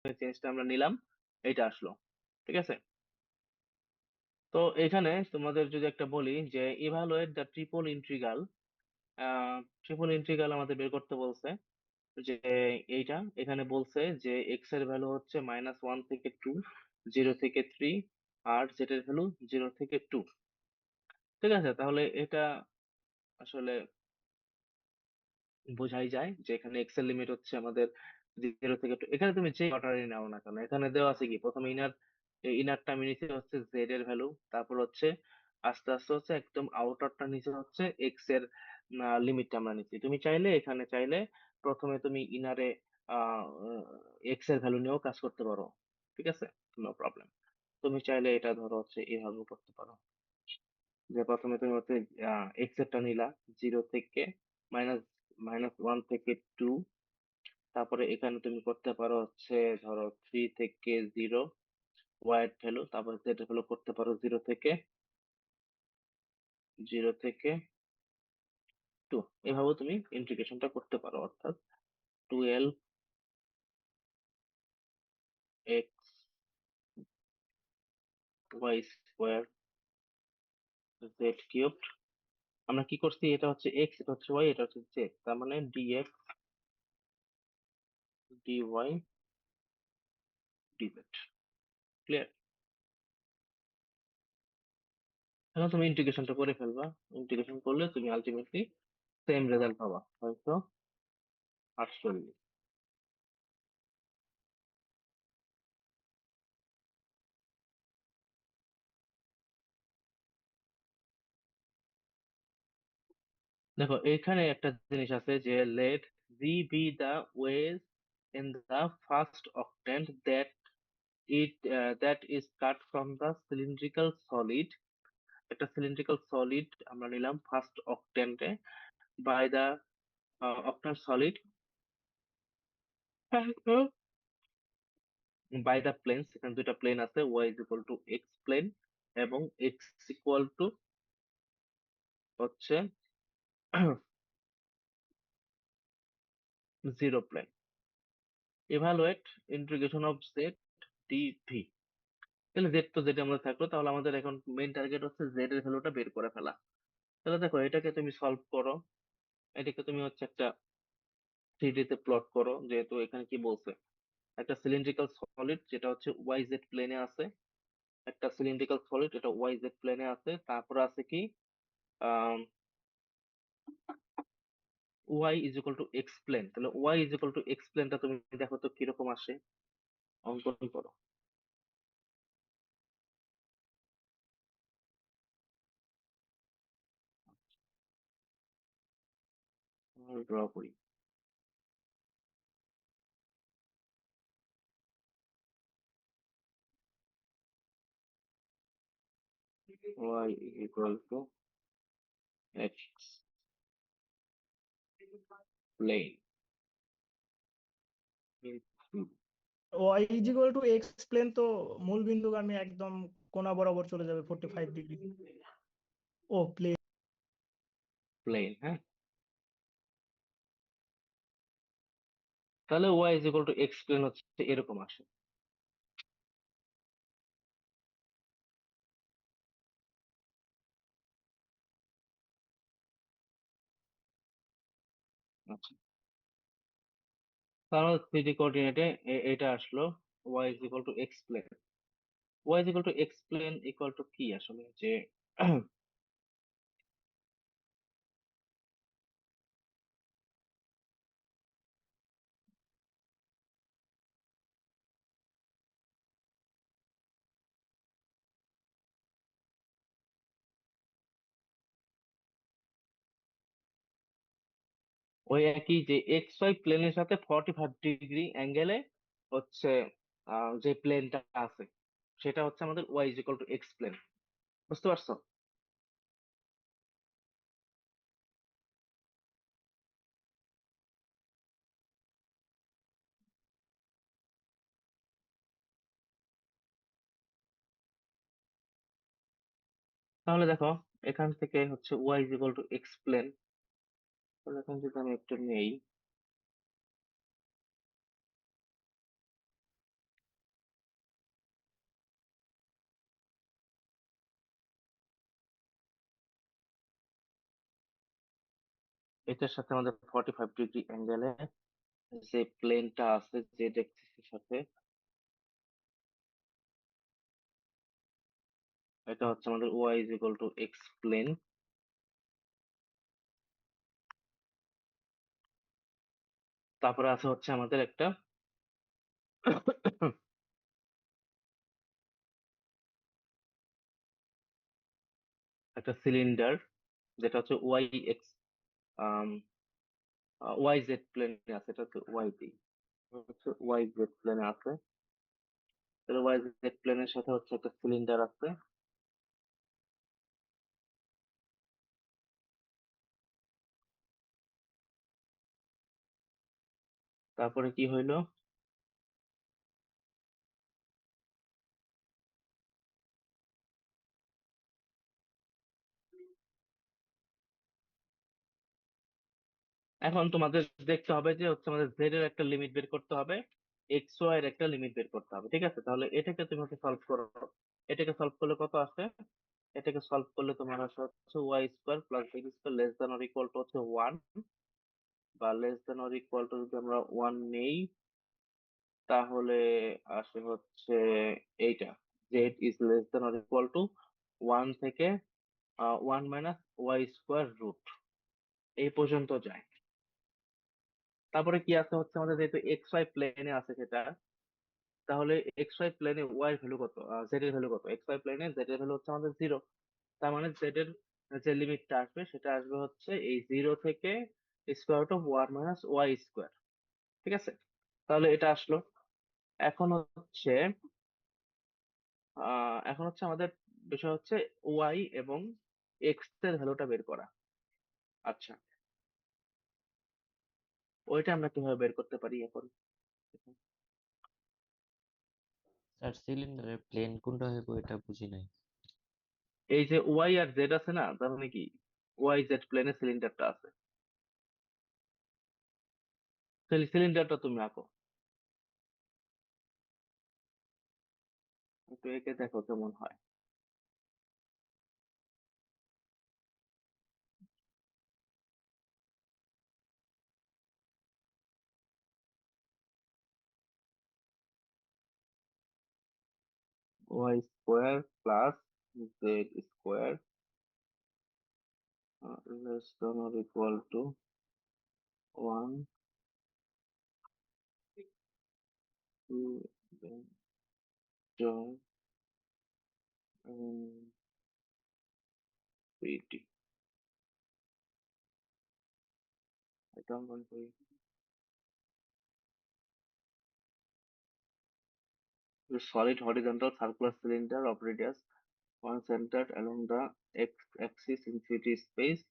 চেঞ্জটা আমরা নিলাম, এইটা আসলো। ঠিক আছে। তো এখানে তোমাদের যদি একটা বলি যে evaluate the triple integral, triple integral আমাদের বের করতে বলছে, যে এইটা এখানে বলছে যে এক্স এর ভ্যালু হচ্ছে -1 থেকে 2, 0 থেকে 3, আর জেড এর ভ্যালু 0 থেকে 2। ঠিক আছে, তাহলে এটা আসলে বোঝাই যায় যে এখানে এক্স এর লিমিট হচ্ছে আমাদের 0 থেকে 2। এখানে তুমি যে অর্ডারে নাও না কেন, এখানে দেওয়া আছে কি, প্রথমে ইনারটা আমি নিচে হচ্ছে জেড এর ভ্যালু, তারপর হচ্ছে আস্তে আস্তে হচ্ছে একদম আউটারটা নিচে হচ্ছে এক্স এর লিমিটটা আমরা নিচ্ছি। তুমি চাইলে এখানে চাইলে প্রথমে তুমি ইনারে এক্স এর ভ্যালু নিয়েও কাজ করতে পারো। ঠিক আছে, নো প্রবলেম। তুমি চাইলে এটা ধরো হচ্ছে এইভাবে করতে পারো, যে প্রথমে তুমি হচ্ছে এক্স এরটা নিলা 0 থেকে মাইনাস -1 থেকে 2, তারপরে এখানে তুমি করতে পারো হচ্ছে ধরো 3 থেকে 0 ওয়াই এর ভ্যালু, তারপরে জেড এর ভ্যালু করতে পারো 0 থেকে 2। এভাবে তুমি ইন্টিগ্রেশনটা করতে পারো, অর্থাৎ 12x y² z³ আমরা কি করছি, এটা হচ্ছে এক্স, এটা হচ্ছে ওয়াই, এটা হচ্ছে জেড, তার মানে ডিএক্স ডিওয়াই ডিজেড। ক্লিয়ার? এখন তুমি ইন্টিগ্রেশনটা করে ফেলবা। ইন্টিগ্রেশন করলে তুমি আলটিমেটলি সেম রেজাল্ট পাবা, হয়তো 48। দেখো এখানে একটা জিনিস আছে যে let G be the wedge in the first octant that is cut from the cylindrical solid. একটা সিলিন্ড্রিক্যাল সলিড আমরা নিলাম ফার্স্ট অক্টেন্টে by the octal solid by the plane. এখানে দুইটা প্লেন আছে, y is equal to x plane এবং x equal to হচ্ছে 0 plane. Evaluate integration of z dv. তাহলে জেড তো জেড আমরা থাকলো, তাহলে আমাদের এখন মেইন টার্গেট হচ্ছে জেড এর ভ্যালুটা বের করে ফেলা। তাহলে দেখো এটাকে তুমি সলভ করো, এটাকে তুমি হচ্ছে একটা 3D তে প্লট করো। যেহেতু এখানে কি বলছে, একটা সিলিন্ড্রিক্যাল সলিড যেটা হচ্ছে ওয়াই জেড প্লেনে আছে, একটা সিলিন্ড্রিক্যাল সলিড এটা ওয়াই জেড প্লেনে আছে, তারপর আছে কি y is equal to x plane. তাহলে y is equal to x প্লেনটা তুমি দেখো তো কিরকম আসে, অঙ্কন করো। ড্র করি। Y equal to x plane. Y is equal to x plane, তো মূল বিন্দুগামী একদম কোণা বরাবর চলে যাবে 45 ডিগ্রি। ও প্লেন। প্লেন, হ্যাঁ। তাহলে y is equal to x plane হচ্ছে এরকম আসে। আচ্ছা, তাহলে 3D কোঅর্ডিনেটে এটা আসলো y is equal to x plane. Y is equal to x plane equal to কি আসলে, যে ওই একই যে এক্স ওয়াই প্লেনের সাথে 45 ডিগ্রি অ্যাঙ্গেলে হচ্ছে যে প্লেনটা আছে সেটা হচ্ছে আমাদের y is equal to x plane. বুঝতে পারছো? তাহলে দেখো এখান থেকে হচ্ছে y is equal to x plane. তাহলে এখান থেকে আমি একটু নেই, এটার সাথে আমাদের 45 ডিগ্রি অ্যাঙ্গেলে যে প্লেনটা আছে জেড এক্সিস এর সাথে, এটা হচ্ছে আমাদের y is equal to x plane. তারপরে আছে হচ্ছে আমাদের একটা একটা সিলিন্ডার, যেটা হচ্ছে ওয়াই এক্স ওয়াই জেড প্লেনে আছে, এটা হচ্ছে ওয়াই টি, হচ্ছে ওয়াই জেড প্লেনে আছে। তাহলে ওয়াই জেড প্লেনের সাথে হচ্ছে একটা সিলিন্ডার আছে। তারপরে কি হইলো, এখন তোমাদের দেখতে হবে যে হচ্ছে আমাদের জেড এর একটা লিমিট বের করতে হবে, এক্স ওয়াই এর একটা লিমিট বের করতে হবে, ঠিক আছে? তাহলে এটাকে তুমি হচ্ছে সলভ করো। এটাকে সলভ করলে কত আসে? এটাকে সলভ করলে তোমার আসে হচ্ছে y square plus x square less than or equal to হচ্ছে ওয়ান, বা less than or equal to যদি আমরা ওয়ান নেই, তাহলে আসে হচ্ছে এইটা, z is less than or equal to one থেকে one minus y square root, এই পর্যন্ত যায়। তারপরে কি আছে হচ্ছে আমাদের যেহেতু এক্স ওয়াই প্লেনে আছে সেটা, তাহলে এক্স ওয়াই প্লেনে ওয়াই ভ্যালু কত, জেড এর ভ্যালু কত? এক্স ওয়াই প্লেনে জেড এর ভ্যালু হচ্ছে আমাদের জিরো। তার মানে জেড এর যে লিমিটটা আসবে সেটা আসবে হচ্ছে এই জিরো থেকে square root of one minus y square, ঠিক আছে? তাহলে এটা আসলো। এখন হচ্ছে এখন হচ্ছে আমাদের বিষয় হচ্ছে ওয়াই এবং এক্স এর ভ্যালুটা বের করা। আচ্ছা, ওইটা আমরা কিভাবে বের করতে পারি এখন? স্যার সিলিন্ডারের প্লেন কোনটা হইব এটা বুঝি নাই। এই যে ওয়াই আর জেড আছে না, তার মানে কি ওয়াই জেড প্লেনে সিলিন্ডারটা আছে, সিলিন্ডারটা তুমি আঁকো, একটু এঁকে দেখো কেমন হয়। Y square plus z square less than or equal to one, two, জয় থ্রি, এটা অঙ্কন করি। A solid horizontal circular cylinder of radius 1 centered along the x-axis in 3D space.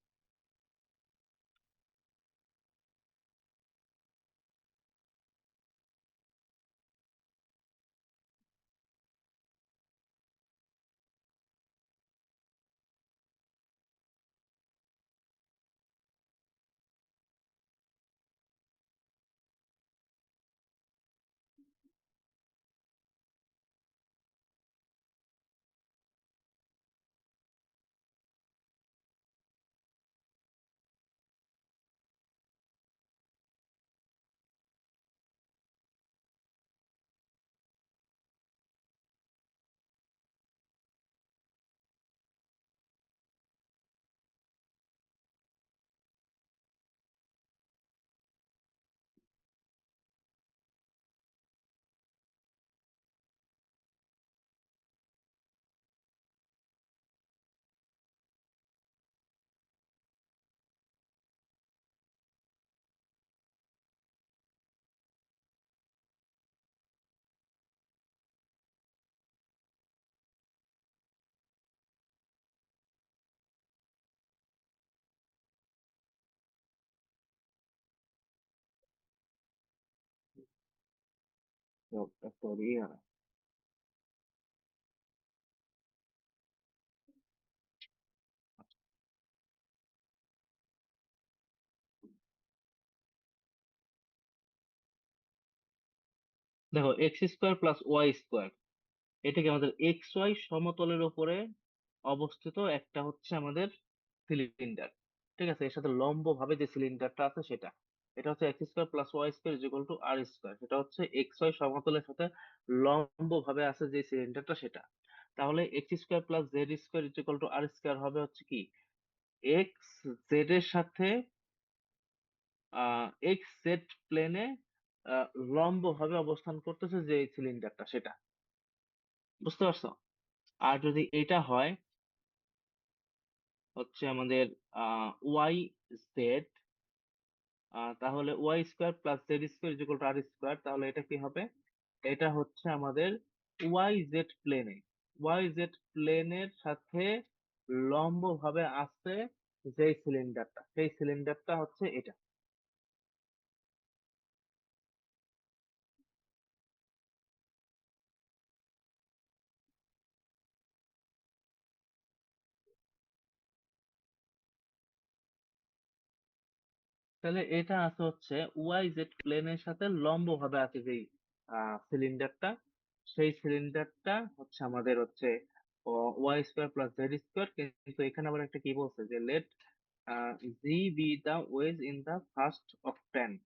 So, sorry, দেখো x square plus y square, এটা কি আমাদের x Y সমতলের উপরে অবস্থিত একটা হচ্ছে আমাদের সিলিন্ডার, ঠিক আছে, এর সাথে লম্ব ভাবে যে সিলিন্ডারটা আছে সেটা, এটা হচ্ছে x square plus y square is equal to r square, সেটা হচ্ছে এক্স ওয়াই সমতলের সাথে লম্ব ভাবে আছে যে সিলিন্ডারটা সেটা। তাহলে x square plus z square is equal to r square হবে হচ্ছে কি, এক্স জেড এর সাথে এক্স জেড প্লেনে লম্ব ভাবে অবস্থান করতেছে যে সিলিন্ডারটা সেটা। বুঝতে পারছো? আর যদি এটা হয় হচ্ছে আমাদের ওয়াই জেড, তাহলে y square plus z square is equal to r square, তাহলে এটা কি হবে, এটা হচ্ছে আমাদের ওয়াই জেড প্লেনে, ওয়াই জেড প্লেনের সাথে লম্ব ভাবে আসছে যে সিলিন্ডারটা, সেই সিলিন্ডারটা হচ্ছে এটা। তাহলে এটা আছে হচ্ছে ওয়াই জেড প্লেনের সাথে লম্ব ভাবে আছে যেই সিলিন্ডারটা, সেই সিলিন্ডারটা হচ্ছে আমাদের হচ্ছে y square plus z square, কিন্তু এখানে আবার একটা কি বলছে যে let G be the wedge in the first octant.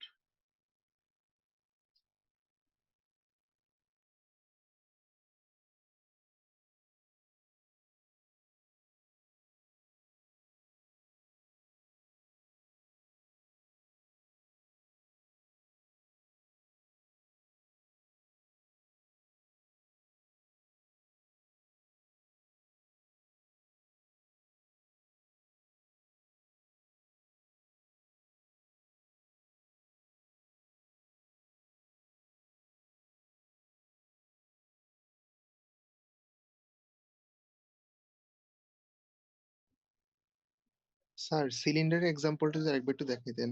Sir সিলিন্ডারের এক্সাম্পলটা যদি আরেকবার একটু দেখাই দেন।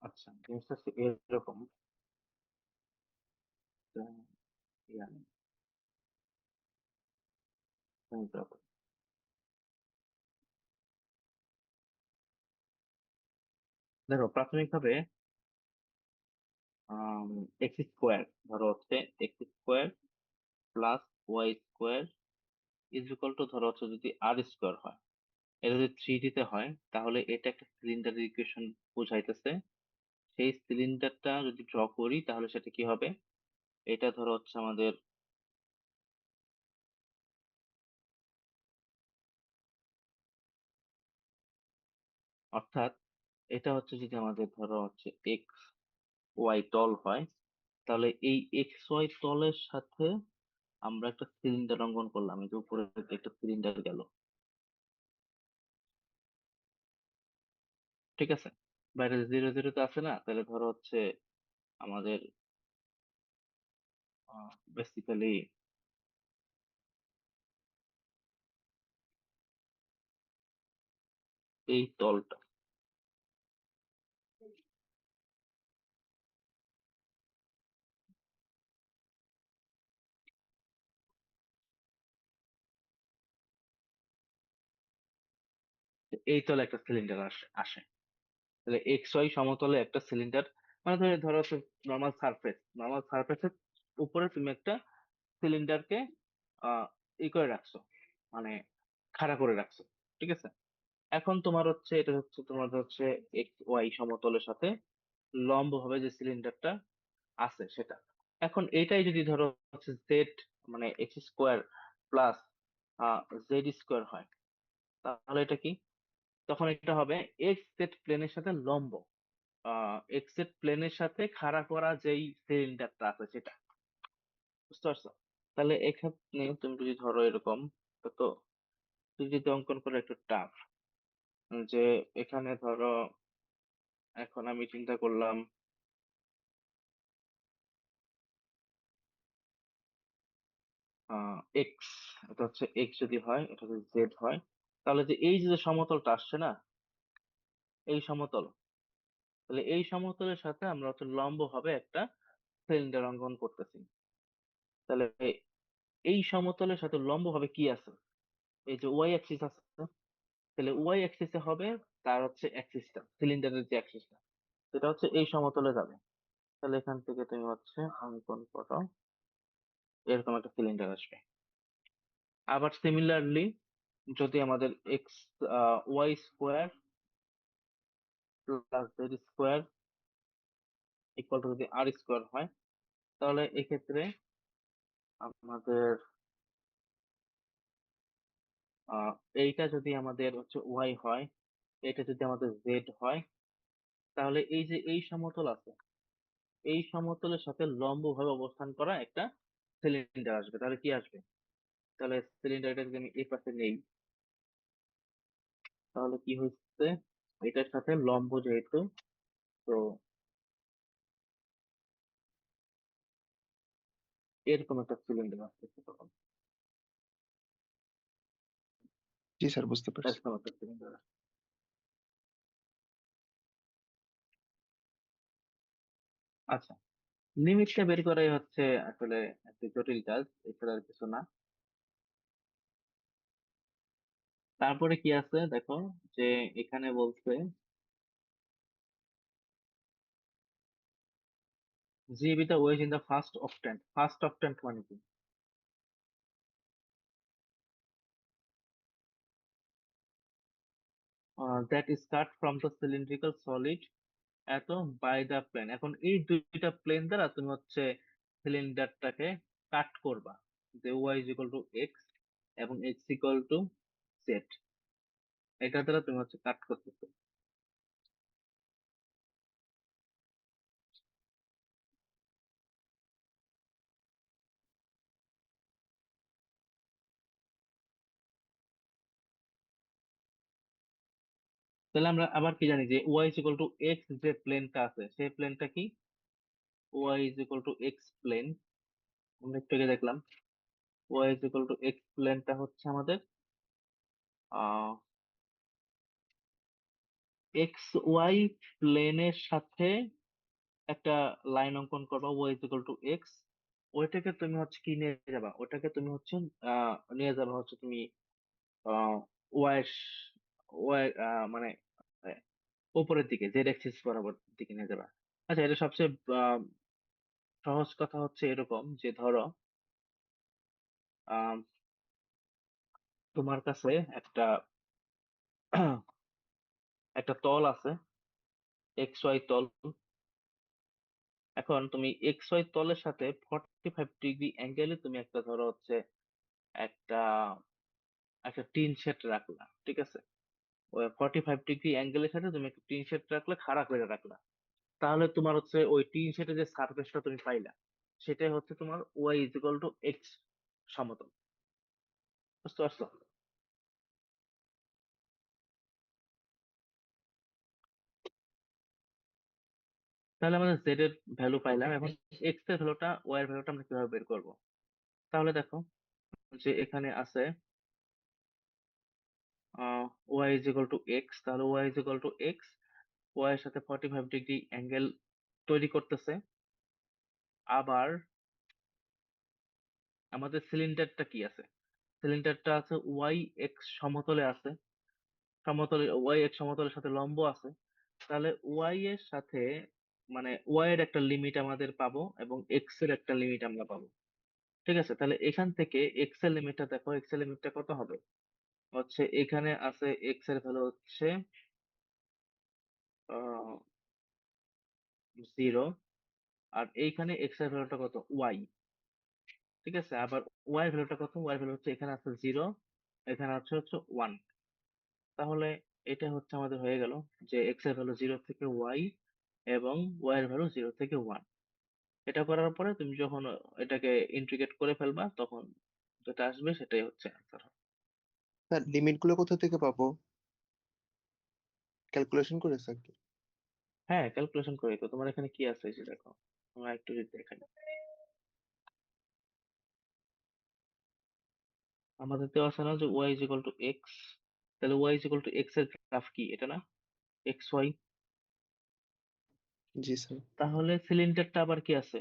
আচ্ছা, জিনিসটা হচ্ছে এরকম। আহ, ইয়া, দেখো প্রাথমিকভাবে এক্স স্কোয়ার, ধরো হচ্ছে x square plus y square is equal to, ধরো হচ্ছে যদি আর স্কোয়ার হয়, এটা যদি থ্রি ডিতে হয়, তাহলে এটা একটা সিলিন্ডারের ইকুয়েশন বোঝাইতেছে। সেই সিলিন্ডারটা যদি ড্র করি তাহলে সেটা কি হবে, এটা ধরো হচ্ছে আমাদের অর্থাৎ এটা হচ্ছে যদি আমাদের ধরো হচ্ছে এক্স ওয়াই তল হয়, তাহলে এই এক্স ওয়াই তলের সাথে আমরা একটা সিলিন্ডার অঙ্কন করলাম, এই যে উপরে একটা সিলিন্ডার গেল, ঠিক আছে, বাইরে জিরো জিরো তো আছে না, তাহলে ধরো হচ্ছে আমাদের বেসিক্যালি এই তলটা, এই তলে একটা সিলিন্ডার আসে আসে তাহলে এক্স ওয়াই সমতলে একটা সিলিন্ডার, মানে ধরো হচ্ছে নর্মাল সারফেস, নর্মাল সারফেসের উপরে তুমি একটা সিলিন্ডারকে আহ ই করে রাখছো, মানে খাড়া করে রাখছো, ঠিক আছে। এখন তোমার হচ্ছে এটা হচ্ছে তোমার হচ্ছে এক্স ওয়াই সমতলের সাথে লম্ব ভাবে যে সিলিন্ডারটা আছে সেটা। এখন এটাই যদি ধরো হচ্ছে জেড, মানে x square plus z square হয়, তাহলে এটা কি, তখন এটা হবে এক্স জেড প্লেনের সাথে লম্ব, এক্স জেড প্লেনের সাথে খাড়া করা যেই সিলিন্ডারটা আছে সেটা। বুঝতে পারছো? তাহলে এখানে তুমি যদি ধরো এরকম, তো তুমি যদি অঙ্কন করে একটু টাফ, যে এখানে ধরো এখন আমি চিন্তা করলাম এক্স, এটা হচ্ছে এক্স যদি হয়, এটা যদি জেড হয়, তাহলে যে এই যে সমতলটা আসছে না, এই সমতল, তাহলে এই সমতলের সাথে আমরা হচ্ছে লম্ব ভাবে একটা সিলিন্ডার অঙ্কন করতেছি। তাহলে এই সমতলের সাথে লম্ব ভাবে কি আছে, এই যে ওয়াই অ্যাক্সিস আছে, তাহলে ওয়াই অ্যাক্সিসে হবে তার হচ্ছে অ্যাক্সিসটা, সিলিন্ডারের যে অ্যাক্সিসটা, সেটা হচ্ছে এই সমতলে যাবে। তাহলে এখান থেকে তুমি হচ্ছে অঙ্কন করো, এরকম একটা সিলিন্ডার আসবে। আবার সিমিলারলি যদি আমাদের x y square plus z square equal to যদি আর স্কোয়ার হয়, তাহলে এক্ষেত্রে আমাদের আহ, এইটা যদি আমাদের হচ্ছে ওয়াই হয়, এটা যদি আমাদের জেড হয়, তাহলে এই যে এই সমতল আছে, এই সমতলের সাথে লম্বভাবে অবস্থান করা একটা সিলিন্ডার আসবে। তাহলে কি আসবে? তাহলে সিলিন্ডারটা যদি আমি এই পাশে নেই, তাহলে কি হচ্ছে, এটার সাথে লম্ব যেহেতু, তো এরকম একটা সিলিন্ডার আসতেছে তখন, জি স্যার, বুঝতে পারছি। এরকম একটা সিলিন্ডার। আচ্ছা, লিমিটটা বের করাই হচ্ছে আসলে একটি জটিল কাজ, এছাড়া আর কিছু না। তারপরে কি আছে দেখো, যে এখানে বলছে G be the wedge in the first octant. First octant মানে কি? That is cut from the cylindrical solid এত বাই দা প্লেন। এখন এই দুইটা প্লেন দ্বারা তুমি হচ্ছে সিলিন্ডারটাকে কাট করবা, যে y is equal to x এবং এক্স ইকুয়াল টু জেড, এটা দ্বারা তুমি হচ্ছে কাট করতেছো। তাহলে আমরা আবার কি জানি, যে y is equal to x, যে প্লেনটা আছে সেই প্লেনটা কি? Y is equal to x plane, আমরা একটু আগে দেখলাম y is equal to x প্লেনটা হচ্ছে আমাদের এক্স ওয়াই প্লেনের সাথে একটা লাইন অঙ্কন করবা, y is equal to x. ওইটাকে তুমি হচ্ছে কি নিয়ে যাবা, ওটাকে তুমি হচ্ছে নিয়ে যাবা হচ্ছে তুমি ওয়াই ওয়াই মানে আহ, উপরের দিকে, জেড অ্যাক্সিস বরাবর দিকে নিয়ে যাবা। আচ্ছা, এটা সবচেয়ে আহ, সহজ কথা হচ্ছে এরকম, যে ধরো আম, তোমার কাছে একটা একটা তল আছে, এক্স ওয়াই তল। এখন তুমি এক্স ওয়াই তলের সাথে 45 ডিগ্রি অ্যাঙ্গেলে তুমি একটা ধরো হচ্ছে একটা একটা টিন শেড রাখলা, ঠিক আছে? ওই 45 ডিগ্রি অ্যাঙ্গেলের সাথে তুমি একটা টিন শেড রাখলে, খাড়া করে রাখলা। তাহলে তোমার হচ্ছে ওই টিন শেডের যে সারফেসটা তুমি পাইলা, সেটাই হচ্ছে তোমার y is equal to x সমতল। বুঝতে পারছো? তাহলে আমাদের জেড এর ভ্যালু পাইলাম, এখন এক্স এর ভ্যালুটা, ওয়াই এর ভ্যালুটা আমরা কিভাবে বের করব? তাহলে দেখো, যে এখানে আছে y is equal to x, তাহলে y is equal to x, y এর সাথে 45 ডিগ্রি অ্যাঙ্গেল তৈরি করতেছে। আবার আমাদের সিলিন্ডারটা কি আছে? সিলিন্ডারটা আছে ওয়াই এক্স সমতলে আছে, সমতলে ওয়াই এক্স সমতলের সাথে লম্ব আছে। তাহলে ওয়াই এর সাথে মানে ওয়াই এর একটা লিমিট আমাদের পাবো এবং এক্স এর একটা লিমিট আমরা পাবো। ঠিক আছে, তাহলে এখান থেকে এক্স এর লিমিটটা দেখো, এক্স এর লিমিটটা কত হবে? হচ্ছে এখানে আছে এক্স এর ভ্যালু হচ্ছে 0, আর এইখানে এক্স এর ভ্যালুটা কত? ওয়াই। ঠিক আছে, আবার ওয়াই এর ভ্যালুটা কত? ওয়াই এর ভ্যালু হচ্ছে এখানে আছে 0, এখানে আছে হচ্ছে 1। তাহলে এটা হচ্ছে আমাদের হয়ে গেল, যে এক্স এর ভ্যালু 0 থেকে ওয়াই এবং ওয়াই এর ভ্যালু 0 থেকে 1। এটা করার পরে তুমি যখন এটাকে ইন্টিগ্রেট করে ফেলবা, তখন যেটা আসবে সেটাই হচ্ছে অ্যান্সার। স্যার, লিমিট গুলো কোথা থেকে পাবো? ক্যালকুলেশন করে স্যার কি? হ্যাঁ, ক্যালকুলেশন করে। তো তোমার এখানে কি আছে এই যে দেখো, আমরা একটু যদি দেখাই, আমাদের দেওয়া আছে না যে y is equal to x, তাহলে y is equal to x এর গ্রাফ কি এটা না? X y. জি স্যার। তাহলে সিলিন্ডারটা আবার কি আছে,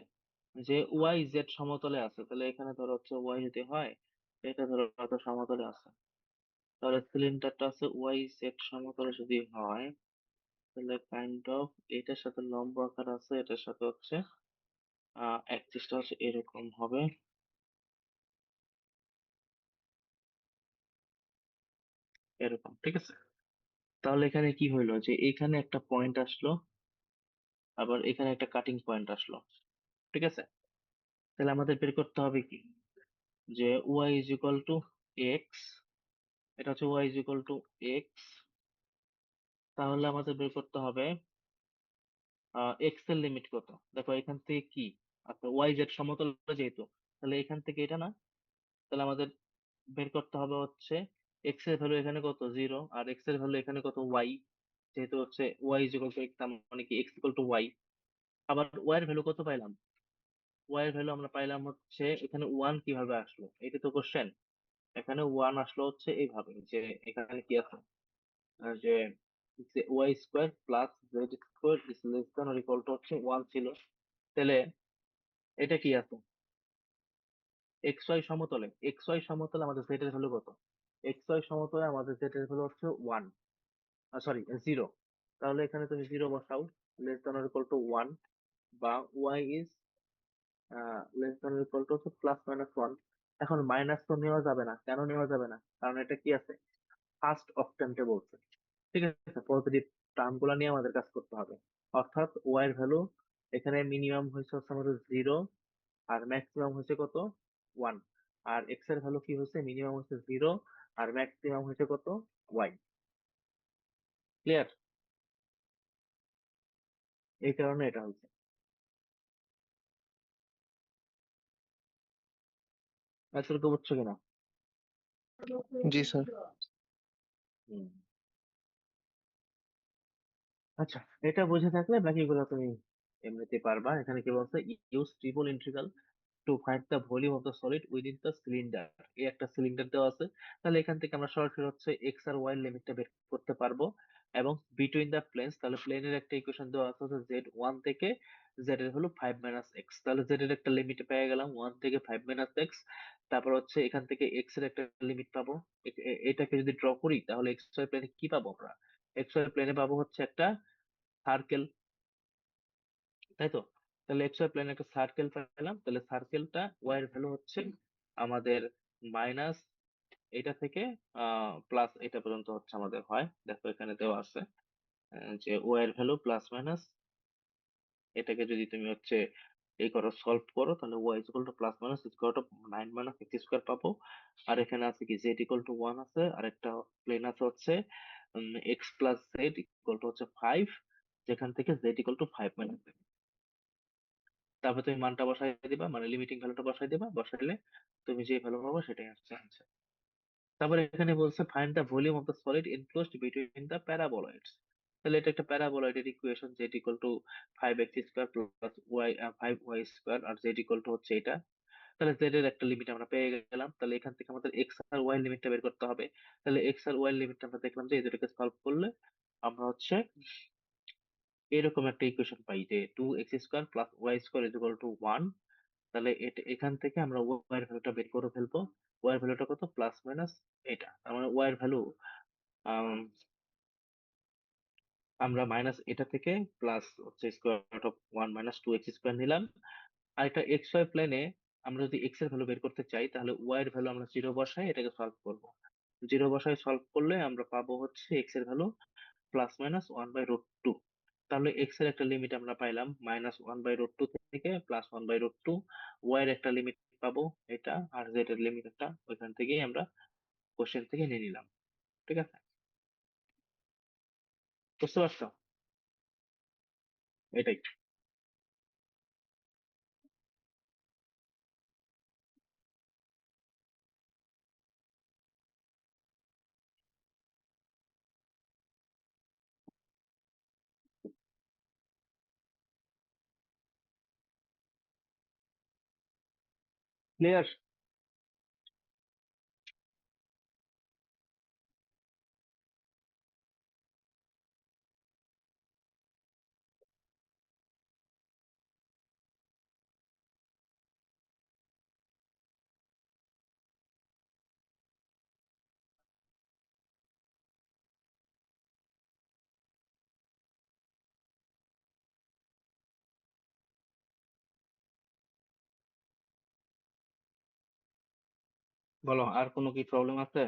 যে ওয়াই জেড সমতলে আছে। তাহলে এখানে ধরো হচ্ছে ওয়াই যদি হয়, এটা ধরো কত সমতলে আছে, তাহলে সিলিন্ডারটা আছে ওয়াই জেড সমতলে যদি হয়, তাহলে কাইন্ড অফ এটার সাথে লম্ব আকার আছে, এটার সাথে হচ্ছে অ্যাক্সিসটা হচ্ছে এরকম হবে। এরকম, ঠিক আছে? তাহলে এখানে কি হইলো যে এখানে একটা পয়েন্ট আসলো, আবার এখানে একটা কাটিং পয়েন্ট আসলো, ঠিক আছে? তাহলে আমাদের বের করতে হবে কি, যে y is equal to x, এটা হচ্ছে y is equal to x. তাহলে আমাদের বের করতে হবে এক্স এর লিমিট কত। দেখো এখান থেকে কি, আচ্ছা ওয়াই জেড সমতল যেহেতু, তাহলে এখান থেকে এটা না, তাহলে আমাদের বের করতে হবে হচ্ছে এক্স এর ভ্যালু এখানে কত, 0, আর এক্স এর ভ্যালু এখানে কত, ওয়াই। যেহেতু হচ্ছে y is equal to x, তার মানে কি এক্স ইকুয়াল টু ওয়াই। আবার ওয়াই এর ভ্যালু কত পাইলাম, ওয়াই এর ভ্যালু আমরা পাইলাম হচ্ছে এখানে 1 কিভাবে আসলো, এটা তো কোশ্চেন। এখানে 1 আসলো হচ্ছে এইভাবে, যে এখানে কি আছে, যে y square plus z square is less than or equal to হচ্ছে 1 ছিল। তাহলে এটা কি আছে, এক্স ওয়াই সমতলে, এক্স ওয়াই সমতলে আমাদের z এর ভ্যালু কত, এক্স ওয়াই সমতলে আমাদের z এর ভ্যালু হচ্ছে 1, সরি 0। তাহলে এখানে তুমি 0 বসাও, less than or equal to 1, বা y is less than or equal to হচ্ছে প্লাস মাইনাস 1। এখন মাইনাস তো নেওয়া যাবে না, কেন নেওয়া যাবে না, কারণ এটা কি আছে, ফার্স্ট অপটেন্টে বলছে, ঠিক আছে? পজিটিভ টার্ম গুলা নিয়ে আমাদের কাজ করতে হবে। অর্থাৎ ওয়াই এর ভ্যালু এখানে মিনিমাম হয়েছে হচ্ছে আমাদের 0, আর ম্যাক্সিমাম হচ্ছে কত, 1। আর এক্স এর ভ্যালু কি হচ্ছে, মিনিমাম হচ্ছে 0, আর ম্যাক্সিমাম হচ্ছে কত, ওয়াই। ক্লিয়ার? এই কারণে এটা হচ্ছে। এতটুকু বুঝছো কিনা? জি স্যার। হুম। আচ্ছা, এটা বুঝে থাকলে বাকিগুলো তুমি এমনিতে পারবা। এখানে কি বলছে, use triple integral to find the volume of the solid within the cylinder. এই একটা সিলিন্ডার দেওয়া আছে, তাহলে এখান থেকে আমরা সরাসরি হচ্ছে এক্স আর ওয়াই লিমিটটা বের করতে পারবো। এবং বিটুইন দ্য প্লেনস, তাহলে প্লেনের একটা ইকুয়েশন দেওয়া আছে হচ্ছে জেড 1 থেকে জেড এর হলো 5 মাইনাস এক্স। তাহলে জেড এর একটা লিমিট পেয়ে গেলাম 1 থেকে 5 মাইনাস এক্স। তারপর হচ্ছে এখান থেকে এক্স এর একটা লিমিট পাবো। এটাকে যদি ড্র করি তাহলে এক্স ওয়াই প্লেনে কি পাবো আমরা, এক্স ওয়াই প্লেনে পাবো হচ্ছে একটা সার্কেল, তাই তো? তাহলে এক্স ওয়াই প্লেনে একটা সার্কেল পেলাম, তাহলে সার্কেলটা ওয়াই এর ভ্যালু হচ্ছে আমাদের মাইনাস এটা থেকে প্লাস এটা পর্যন্ত হচ্ছে আমাদের হয়। দেখো এখানে দেওয়া আছে যে ওয়াই এর ভ্যালু প্লাস মাইনাস, এটাকে যদি তুমি হচ্ছে এই করো, সলভ করো, তাহলে y equal to plus minus square of 9 minus x square পাবো। আর এখানে আছে কি জেড ইকুয়াল টু 1 আছে, আর একটা প্লেন আছে হচ্ছে x plus Z equal to হচ্ছে 5, যেখান থেকে জেড ইকুয়াল টু 5 মাইনাস। তারপর তুমি মানটা বসাই দিবা, মানে লিমিটিং ভ্যালুটা বসাই দিবা, বসাইলে তুমি যে ভ্যালু পাবো সেটাই আসছে আনসার। তারপরে এখানে বলছে find the volume of the solid enclosed between the paraboloids. তাহলে এটা একটা প্যারাবোলয়েডের equation, z equal to 5x square plus y 5y square, আর জেড ইকুয়াল টু হচ্ছে এটা। তাহলে জেড এর একটা লিমিট আমরা পেয়ে গেলাম, তাহলে এখান থেকে আমাদের এক্স আর ওয়াই লিমিটটা বের করতে হবে। তাহলে এক্স আর ওয়াই লিমিটটা আমরা দেখলাম যে এই দুটোকে সলভ করলে আমরা হচ্ছে এরকম একটা ইকুয়েশন পাই, যে 2x square plus y square is equal to 1। তাহলে এটা এখান থেকে আমরা ওয়াই এর ভ্যালুটা বের করে ফেলবো। ওয়াই এর ভ্যালুটা কত, প্লাস মাইনাস এটা, তার মানে ওয়াই এর ভ্যালু আমরা মাইনাস এটা থেকে প্লাস হচ্ছে স্কোয়ার অফ 1 - 2x স্কোয়ার নিলাম। আর একটা এক্স ওয়াই প্লেনে আমরা যদি এক্স এর ভ্যালু বের করতে চাই, তাহলে ওয়াই এর ভ্যালু আমরা 0 বসাই এটাকে সলভ করব। 0 বসাই সলভ করলে আমরা পাবো হচ্ছে এক্স এর ভ্যালু প্লাস মাইনাস 1/√2। তাহলে এক্স এর একটা লিমিট আমরা পাইলাম -1/√2 থেকে +1/√2। ওয়াই এর একটা লিমিট পাবো এটা, আর জেড এর লিমিট একটা ওইখান থেকেই আমরা কোশ্চেন থেকে নিয়ে নিলাম। ঠিক আছে? বুঝতে পারছো? এটাই। ক্লিয়ার? বলো, আর কোনো কি প্রবলেম আছে?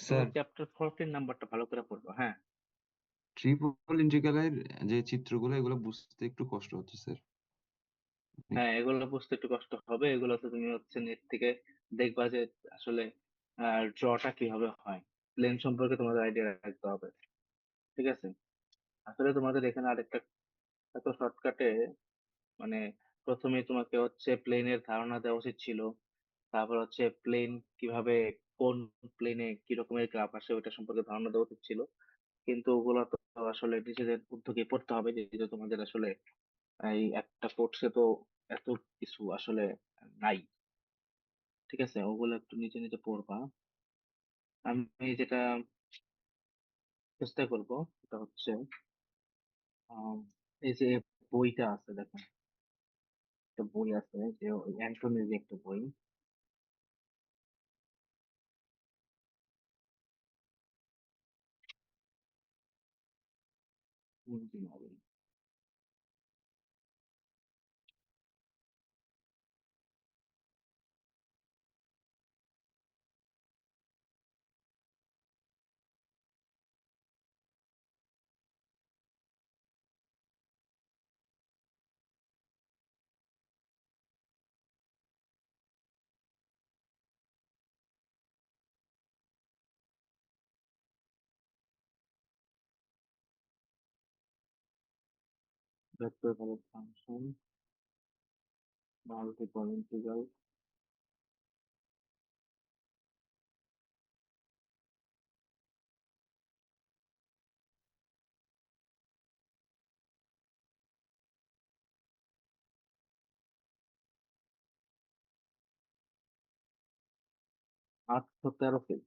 তুমি স্যার চ্যাপ্টার 14 নাম্বারটা ভালো করে পড়বা। হ্যাঁ, ট্রিপল ইন্টিগ্রালের যে চিত্রগুলো এগুলো বুঝতে একটু কষ্ট হচ্ছে স্যার। হ্যাঁ, এগুলো বুঝতে একটু কষ্ট হবে। এগুলো তো তুমি হচ্ছে নেট থেকে দেখবা যে আসলে ড্রটা কিভাবে হয়, প্লেন সম্পর্কে তোমাদের আইডিয়া রাখতে হবে। ঠিক আছে, আসলে তোমাদের এখানে আরেকটা এত শর্টকাটে, মানে প্রথমে তোমাকে হচ্ছে প্লেনের ধারণা দেওয়া উচিত ছিল, তারপর হচ্ছে প্লেন কিভাবে, কোন প্লেনে কি রকমের গ্রাফ আসে ওইটা সম্পর্কে ধারণা দেওয়া উচিত ছিল, কিন্তু ওগুলো তো আসলে নিজেদের উদ্যোগে পড়তে হবে, যেহেতু তোমাদের আসলে এই একটা কোর্সে তো এত কিছু আসলে নাই। ঠিক আছে, ওগুলো একটু নিজে নিজে পড়বা। আমি যেটা চেষ্টা করব সেটা হচ্ছে আম, এই যে বইটা আছে দেখেন, একটা বই আছে যে ওই অ্যান্টনির একটা বই। কোন দিন হবে? Vector value function, multiple integral. আটশো তেরো পেজ।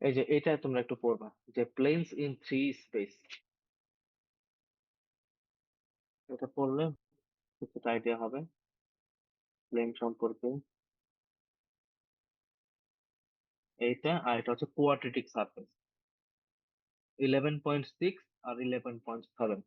এই যে এটা তোমরা একটু পড়বা, যে প্লেনস ইন থ্রি স্পেস, এটা পড়লে কিছুটা আইডিয়া হবে প্লেন সম্পর্কে। এইটা আর এটা হচ্ছে কোয়াড্রেটিক সারফেস, 11.6 আর 11.7।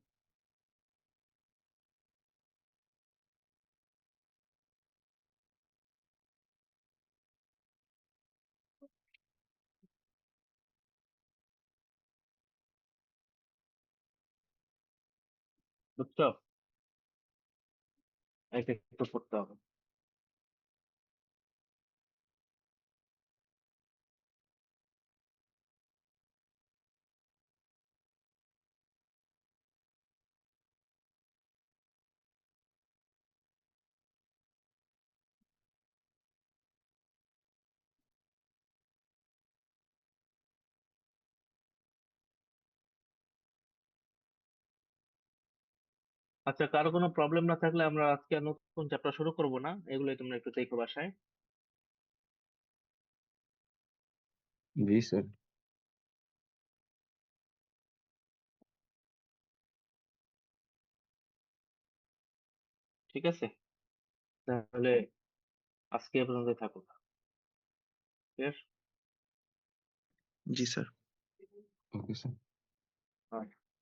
বুঝছো, এটা একটু পড়তে হবে। আচ্ছা, কারো কোনো প্রবলেম না থাকলে আমরা আজকে আর নতুন চ্যাপ্টার শুরু করব না, এগুলোই তোমরা একটু দেখো বাসায়। জি স্যার। ঠিক আছে, তাহলে আজকে এ পর্যন্ত থাকো। ঠিক আছে, জি sir. Okay sir.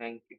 Thank you.